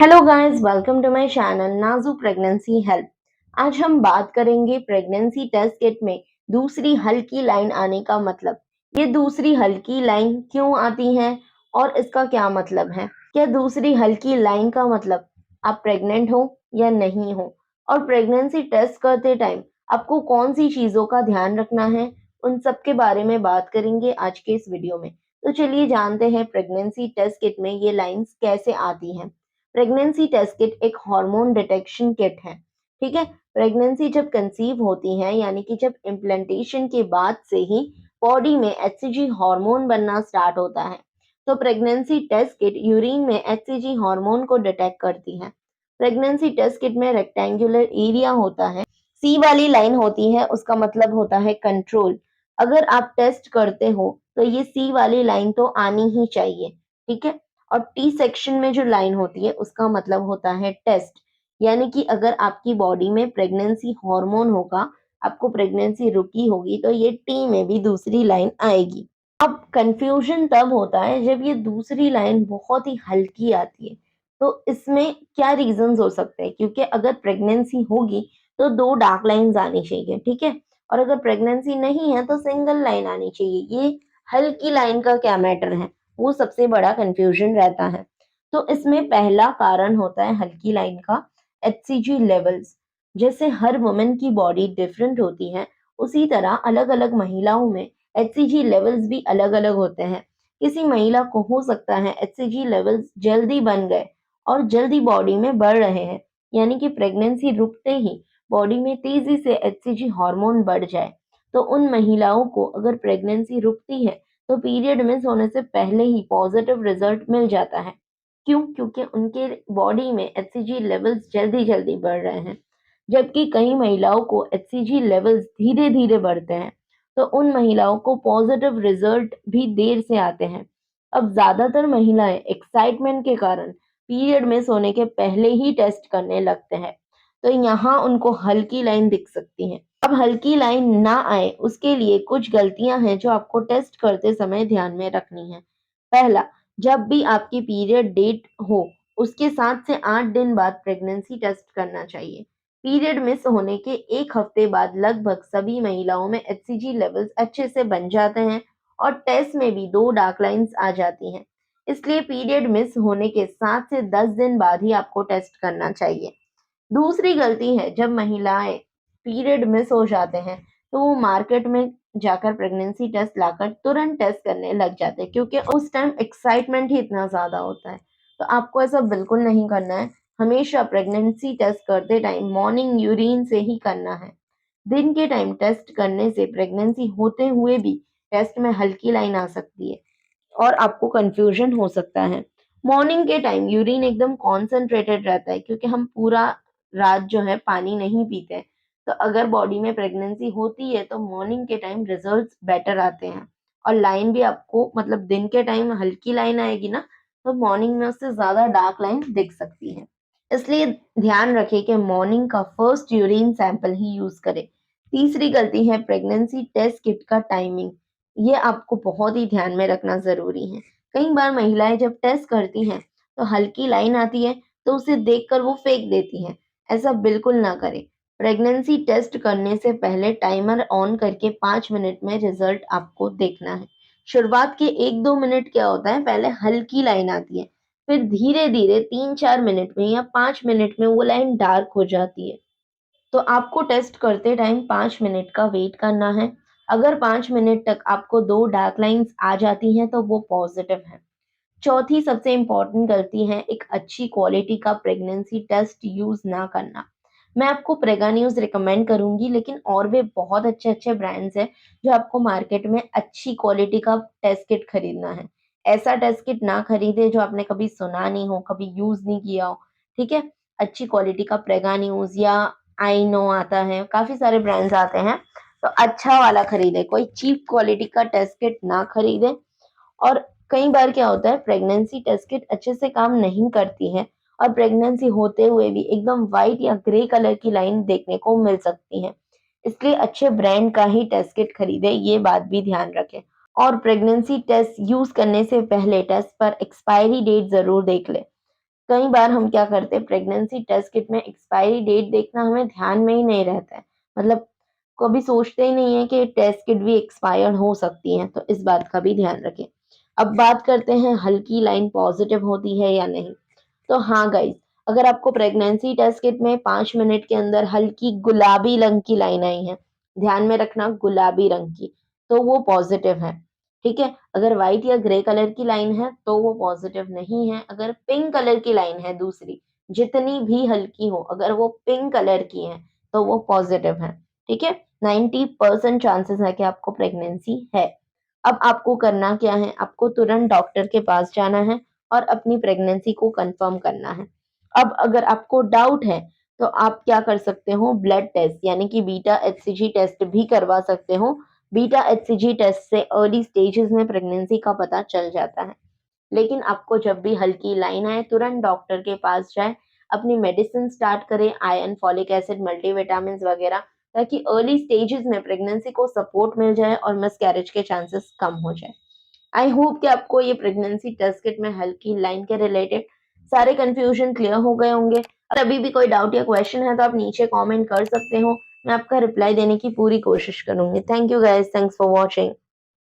Hello guys, welcome to my channel Naju pregnancy help. आज हम बात करेंगे प्रेगनेंसी टेस्ट किट में दूसरी हल्की लाइन आने का मतलब। ये दूसरी हल्की लाइन क्यों आती है और इसका क्या मतलब है? क्या दूसरी हल्की लाइन का मतलब आप प्रेग्नेंट हो या नहीं हो? और प्रेगनेंसी टेस्ट करते टाइम आपको कौन सी चीजों का ध्यान रखना है, उन सब के बारे में बात करेंगे आज के इस वीडियो में। तो चलिए जानते हैं प्रेगनेंसी टेस्ट किट में ये लाइंस कैसे आती हैं। प्रेगनेंसी टेस्ट किट एक हार्मोन डिटेक्शन किट है। ठीक है। प्रेगनेंसी जब कंसीव होती है यानी कि जब इम्प्लांटेशन के बाद से ही बॉडी में एचसीजी हार्मोन बनना स्टार्ट होता है, तो प्रेगनेंसी टेस्ट किट यूरिन में एचसीजी हार्मोन को डिटेक्ट करती है। प्रेगनेंसी टेस्ट किट में रेक्टेंगुलर एरिया होता है, सी वाली लाइन होती है, उसका मतलब होता है कंट्रोल। अगर आप टेस्ट करते हो तो ये सी वाली लाइन तो आनी ही चाहिए। ठीक है। और टी सेक्शन में जो लाइन होती है उसका मतलब होता है टेस्ट, यानी कि अगर आपकी बॉडी में प्रेगनेंसी हार्मोन होगा, आपको प्रेगनेंसी रुकी होगी, तो ये टी में भी दूसरी लाइन आएगी। अब कंफ्यूजन तब होता है जब ये दूसरी लाइन बहुत ही हल्की आती है। तो इसमें क्या रीजंस हो सकते हैं? क्योंकि अगर प्रेगनेंसी होगी तो दो डार्क लाइंस आनी चाहिए। ठीक है। और अगर प्रेगनेंसी नहीं है तो सिंगल लाइन आनी चाहिए। ये हल्की लाइन का क्या मैटर है, वो सबसे बड़ा कंफ्यूजन रहता है। तो इसमें पहला कारण होता है हल्की लाइन का एचसीजी लेवल्स। जैसे हर वुमेन की बॉडी डिफरेंट होती है, उसी तरह अलग अलग महिलाओं में एचसीजी लेवल्स भी अलग अलग होते हैं। किसी महिला को हो सकता है एचसीजी लेवल्स जल्दी बन गए और जल्दी बॉडी में बढ़ रहे हैं, यानी कि प्रेगनेंसी रुकते ही बॉडी में तेजी से एचसीजी हार्मोन बढ़ जाए। तो उन महिलाओं को अगर प्रेगनेंसी रुकती है तो पीरियड मिस होने से पहले ही पॉजिटिव रिजल्ट मिल जाता है। क्यों? क्योंकि उनके बॉडी में एचसीजी लेवल्स जल्दी जल्दी बढ़ रहे हैं। जबकि कई महिलाओं को एचसीजी लेवल्स धीरे धीरे बढ़ते हैं, तो उन महिलाओं को पॉजिटिव रिजल्ट भी देर से आते हैं। अब ज्यादातर महिलाएं एक्साइटमेंट के कारण पीरियड मिस होने के पहले ही टेस्ट करने लगते हैं, तो यहाँ उनको हल्की लाइन दिख सकती है। अब हल्की लाइन ना आए उसके लिए कुछ गलतियां हैं जो आपको टेस्ट करते समय ध्यान में रखनी है। पहला, जब भी आपकी पीरियड डेट हो उसके 7 से 8 दिन बाद प्रेगनेंसी टेस्ट करना चाहिए। पीरियड मिस होने के 1 हफ्ते बाद लगभग सभी महिलाओं में एचसीजी लेवल्स अच्छे से बन जाते हैं और टेस्ट में भी 2 डार्क लाइंस आ जाती हैं। इसलिए पीरियड मिस होने के 7 से 10 दिन बाद ही आपको टेस्ट करना चाहिए। दूसरी गलती है जब महिलाएं पीरियड मिस हो जाते हैं तो वो मार्केट में जाकर प्रेगनेंसी टेस्ट लाकर तुरंत टेस्ट करने लग जाते हैं, क्योंकि उस टाइम एक्साइटमेंट ही इतना ज्यादा होता है। तो आपको ऐसा बिल्कुल नहीं करना है। हमेशा प्रेगनेंसी टेस्ट करते टाइम मॉर्निंग यूरिन से ही करना है। दिन के टाइम टेस्ट करने से प्रेगनेंसी होते हुए भी टेस्ट में हल्की लाइन आ सकती है और आपको कंफ्यूजन हो सकता है। मॉर्निंग के टाइम यूरिन एकदम कॉन्सेंट्रेटेड रहता है, क्योंकि हम पूरा रात जो है पानी नहीं पीते हैं। तो अगर बॉडी में प्रेगनेंसी होती है तो मॉर्निंग के टाइम रिजल्ट्स बेटर आते हैं। और लाइन भी आपको मतलब दिन के टाइम हल्की लाइन आएगी ना, तो मॉर्निंग में उससे ज्यादा डार्क लाइन दिख सकती है। इसलिए ध्यान रखें कि मॉर्निंग का फर्स्ट यूरिन सैंपल ही यूज करें। तीसरी गलती है प्रेगनेंसी टेस्ट किट का टाइमिंग। ये आपको बहुत ही ध्यान में रखना जरूरी है। कई बार महिलाएं जब टेस्ट करती हैं तो हल्की लाइन आती है तो उसे देखकर वो फेंक देती हैं। ऐसा बिल्कुल ना करें। प्रेगनेंसी टेस्ट करने से पहले टाइमर ऑन करके 5 मिनट में रिजल्ट आपको देखना है। शुरुआत के 1-2 मिनट क्या होता है, पहले हल्की लाइन आती है, फिर धीरे धीरे 3-4 मिनट में या 5 मिनट में वो लाइन डार्क हो जाती है। तो आपको टेस्ट करते टाइम 5 मिनट का वेट करना है। अगर 5 मिनट तक आपको दो डार्क लाइंस आ जाती हैं तो वो पॉजिटिव है। चौथी सबसे इम्पोर्टेंट गलती है एक अच्छी क्वालिटी का प्रेगनेंसी टेस्ट यूज ना करना। मैं आपको प्रेगा न्यूज रिकमेंड करूंगी, लेकिन और भी बहुत अच्छे अच्छे ब्रांड्स हैं जो आपको मार्केट में अच्छी क्वालिटी का टेस्ट किट खरीदना है। ऐसा टेस्ट किट ना खरीदे जो आपने कभी सुना नहीं हो, कभी यूज नहीं किया हो। ठीक है। अच्छी क्वालिटी का प्रेगा न्यूज या आई नो आता है, काफी सारे ब्रांड्स आते हैं, तो अच्छा वाला खरीदे। कोई चीप क्वालिटी का टेस्ट किट ना खरीदे। और कई बार क्या होता है, प्रेगनेंसी टेस्ट किट अच्छे से काम नहीं करती है और प्रेगनेंसी होते हुए भी एकदम व्हाइट या ग्रे कलर की लाइन देखने को मिल सकती है। इसलिए अच्छे ब्रांड का ही टेस्ट किट खरीदे, ये बात भी ध्यान रखें। और प्रेगनेंसी टेस्ट यूज करने से पहले टेस्ट पर एक्सपायरी डेट जरूर देख ले। कई बार हम क्या करते हैं, प्रेगनेंसी टेस्ट किट में एक्सपायरी डेट देखना हमें ध्यान में ही नहीं रहता है, मतलब कभी सोचते ही नहीं है कि टेस्ट किट भी एक्सपायर्ड हो सकती है, तो इस बात का भी ध्यान रखें। अब बात करते हैं हल्की लाइन पॉजिटिव होती है या नहीं। तो हाँ गाइस, अगर आपको प्रेगनेंसी टेस्ट किट में 5 मिनट के अंदर हल्की गुलाबी रंग की लाइन आई है, ध्यान में रखना गुलाबी रंग की, तो वो पॉजिटिव है। ठीक है, अगर व्हाइट या ग्रे कलर की लाइन है तो वो पॉजिटिव नहीं है। अगर पिंक कलर की लाइन है दूसरी, जितनी भी हल्की हो, अगर वो पिंक कलर की है तो वो पॉजिटिव है। ठीक है, 90% चांसेस है कि आपको प्रेगनेंसी है। अब आपको करना क्या है, आपको तुरंत डॉक्टर के पास जाना है और अपनी प्रेगनेंसी को कंफर्म करना है। अब अगर आपको डाउट है तो आप क्या कर सकते हो, ब्लड टेस्ट यानी कि बीटा एचसीजी टेस्ट भी करवा सकते हो। बीटा एचसीजी टेस्ट से अर्ली स्टेजेस में प्रेगनेंसी का पता चल जाता है। लेकिन आपको जब भी हल्की लाइन आए तुरंत डॉक्टर के पास जाए, अपनी मेडिसिन स्टार्ट करें, आयरन, फॉलिक एसिड, मल्टीविटामिन वगैरह, ताकि अर्ली स्टेजेस में प्रेगनेंसी को सपोर्ट मिल जाए और मिसकैरेज के चांसेस कम हो जाए। आई होप कि आपको ये प्रेगनेंसी टेस्ट किट में हल्की लाइन के रिलेटेड सारे कंफ्यूजन क्लियर हो गए होंगे। अगर अभी भी कोई डाउट या क्वेश्चन है तो आप नीचे कमेंट कर सकते हो, मैं आपका रिप्लाई देने की पूरी कोशिश करूंगी। Thank you guys, thanks for watching.